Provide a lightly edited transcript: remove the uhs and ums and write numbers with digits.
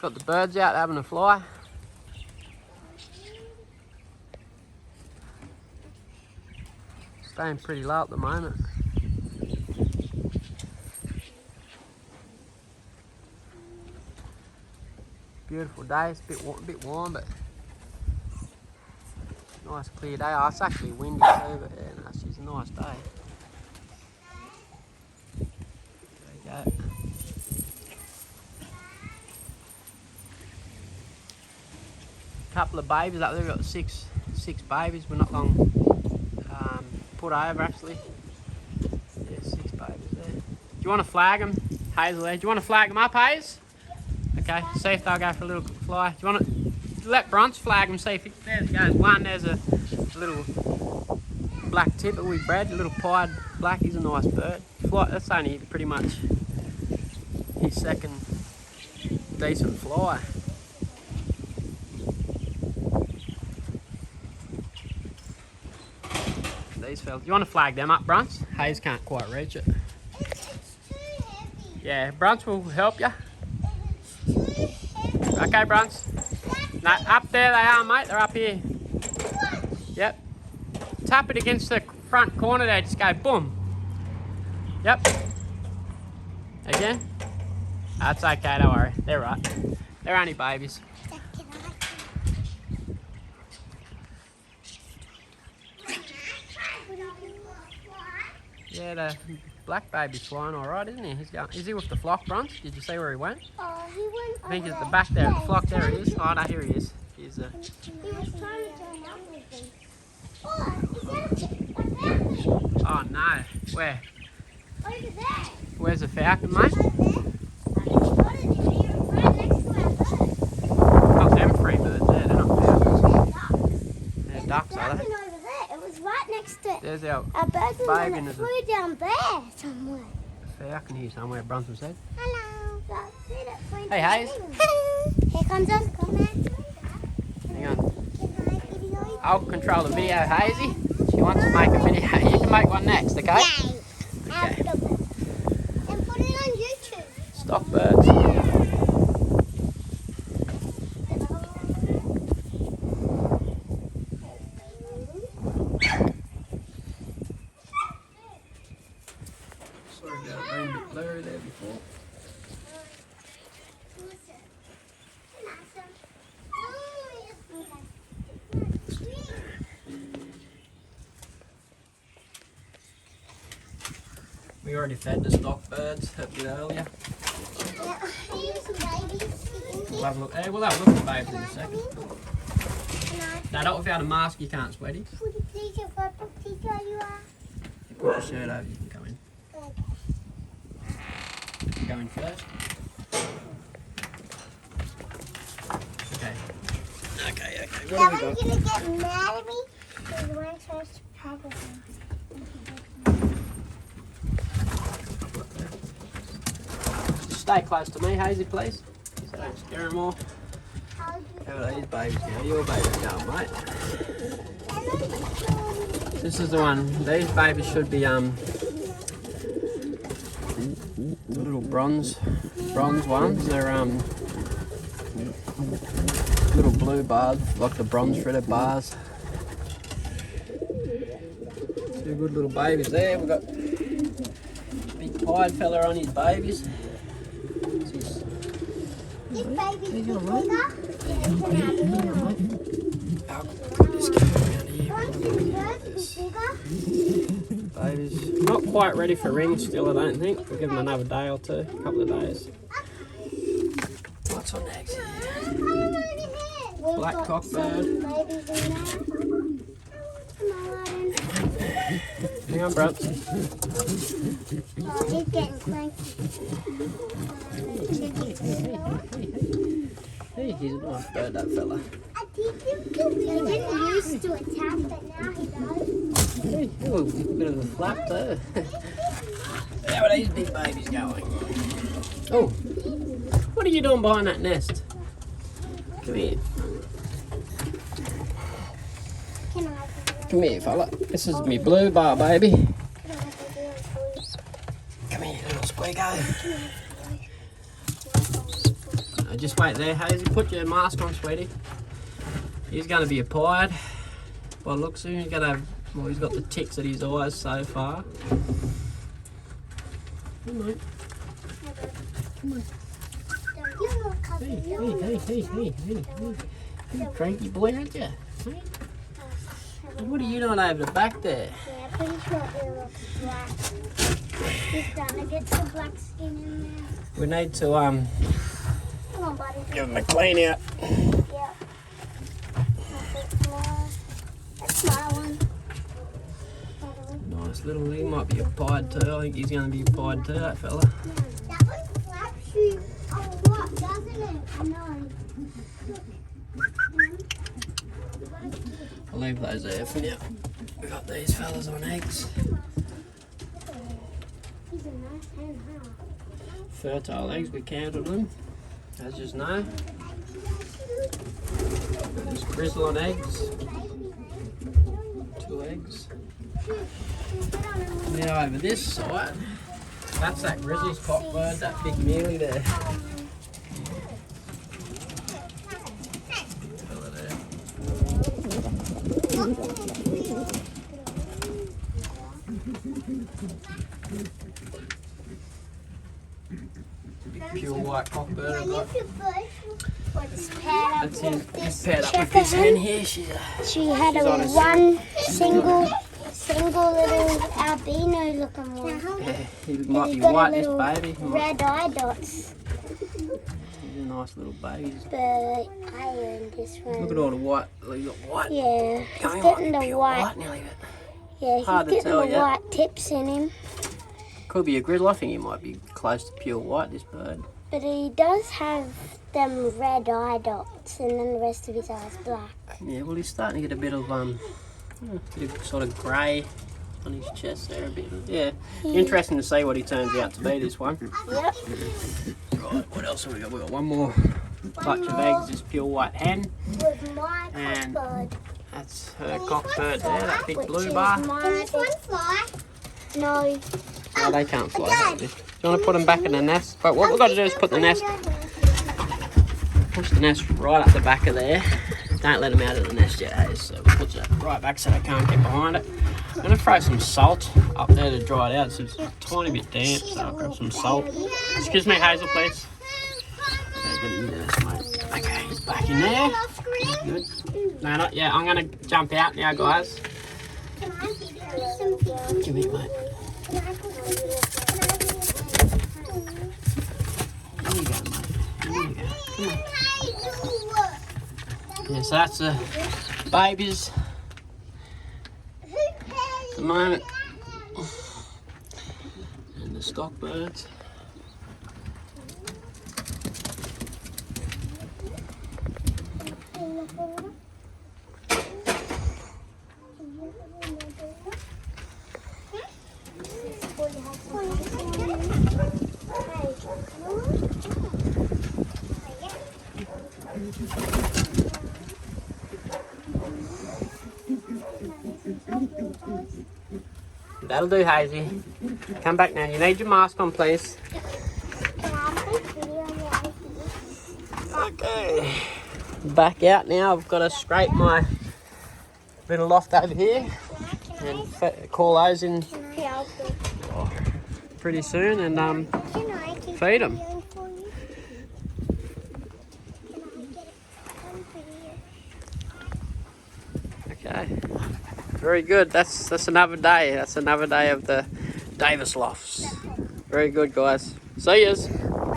Got the birds out having a fly. Staying pretty low at the moment. Beautiful day. It's a bit warm, but nice clear day. Oh, it's actually windy too, but yeah, no, it's just a nice day. There you go. Couple of babies up there. We've got six babies. We're not long put over actually. Yeah, 6 babies there. Do you want to flag them, Hazel? There. Do you want to flag them up, Haze? Okay. See if they'll go for a little fly. Do you want to let Bronze flag them? See if there goes one. There's a little black tipper we bred. A little pied black. He's a nice bird. That's only pretty much his second decent fly. These fellas. You want to flag them up, Bruns? Hayes can't quite reach it. It's too heavy. Yeah, Bruns will help you. It's too heavy. Okay, Bruns. No, up there they are, mate. They're up here. Yep. Tap it against the front corner there. Just go boom. Yep. Again. That's okay, don't worry. They're right. They're only babies. Yeah, the black baby's flying all right, isn't he? Is he with the flock, Bruns? Did you see where he went? Oh, he went. I think he's at the back there. The flock, there he is. Oh no, here he is. He's He was trying to turn up with me. Oh, is that a falcon? Oh no. Where? Over there. Where's the falcon, mate? Over there. I spotted him here right next to our bird. Got them 3 birds there. They're not falcons. They're ducks, are they? Falcon over there. It was right next to it. There's our Our bird was baby and and it there's flew down there somewhere. falcon here somewhere, Brunson said. Hello. That's it. It flew Hey, down Hayes. there. Here comes us. Come back. Hang on. Can I video? I'll control the video, Hazy. She wants to make a video. You can make one next, okay? Yay. Okay. And put it on YouTube. Stock birds. Sorry about it being a bit blurry there before. We already fed the stock birds a bit earlier. We'll have a look. Hey, we'll have a look at the babies in a second. No, not without a mask. You can't, sweaty. You put your shirt over. You can come in. Go in first. Okay. Okay. What have we got? Gonna get mad at me because you weren't supposed to practice. Stay close to me, Hazy, please. So don't scare them off. How are these babies now? Your baby's going, mate. This is the one. These babies should be little bronze ones. They're little blue bars, like the bronze threaded bars. 2 good little babies there. We've got big pied fella on his babies. This baby's bigger. Babies not quite ready for rings still, I don't think. We'll give them another day or two, a couple of days. What's on next? Black cockbird. Hang on, bro. Oh, he's getting cranky. Hey, he's a nice bird, that fella. He didn't used to attack, but now he does. Hey, oh, a bit of a flap too. How are these big babies going? Oh, what are you doing behind that nest? Come here. Come here, fella. This is me blue bar, baby. Come here, little squiggo. Just wait there, Hazy. Put your mask on, sweetie. He's going to be a pied. By the looks of him, he's going to have, well, he's got the ticks at his eyes so far. Come on. Come on. Hey. You're a cranky boy, aren't you? Hey? What are you doing over the back there? Yeah, pretty sure it looks black. He's gonna get some black skin in there. We need to Come on, buddy. give him a clean out. Yeah. That's my one. Nice little, he might be a pied too. I think he's going to be a pied too, that fella. That one flaps you a lot, doesn't it? I know. I'll leave those there for now. We got these fellas on eggs. He's a nice hen, huh? Fertile eggs, we counted them. As you know. There's grizzle on eggs. 2 eggs. Now over this side, that's that grizzly's cockbird, that big mealy there. Fella there. Big pure white cockbird I've got. It's paired up That's him. with He's this paired up with this hen checker here. She had She's a on a one single little albino looking one. Yeah, he might He's be got a white, this little baby. red eye dots, He's a nice little baby. but I own this one. Look at all the white. You got white. Yeah, he's Going getting like the pure white. nearly. Yeah, he's Hard to getting tell the yet. white tips in him. Could be a grizzle. I think he might be close to pure white, this bird. But he does have them red eye dots, and then the rest of his eyes black. Yeah, well, he's starting to get a bit of sort of grey on his chest there, a bit. Yeah, interesting to see what he turns out to be. This one. Yep. Right, what else have we got? We got one more clutch of eggs. This pure white hen. With my And cockbird. that's her cockbird there. That big Which blue is bar. my- Can this one fly? No. Oh, they can't fly. Do you want to put them back in the nest? But what we've got to do is put the nest, push the nest right up the back of there. Don't let them out of the nest yet, hey? So we'll put that right back so they can't get behind it. I'm going to throw some salt up there to dry it out. It's a tiny bit damp, so I'll grab some salt. Excuse me, Hazel, please. Okay, get it in there, mate. Okay, he's back in there. Good. No, not yet. I'm going to jump out now, guys. Give me, mate. There you go, mate. There you go. Come on. Yeah, so that's the babies at the moment. And the stock birds. That'll do, Hazy. Come back now. You need your mask on, please. Okay. Back out now. I've got to scrape my little loft over here and call those in pretty soon and feed them. Okay. Very good. That's another day. That's another day of the Davis Lofts. Very good, guys. See yous.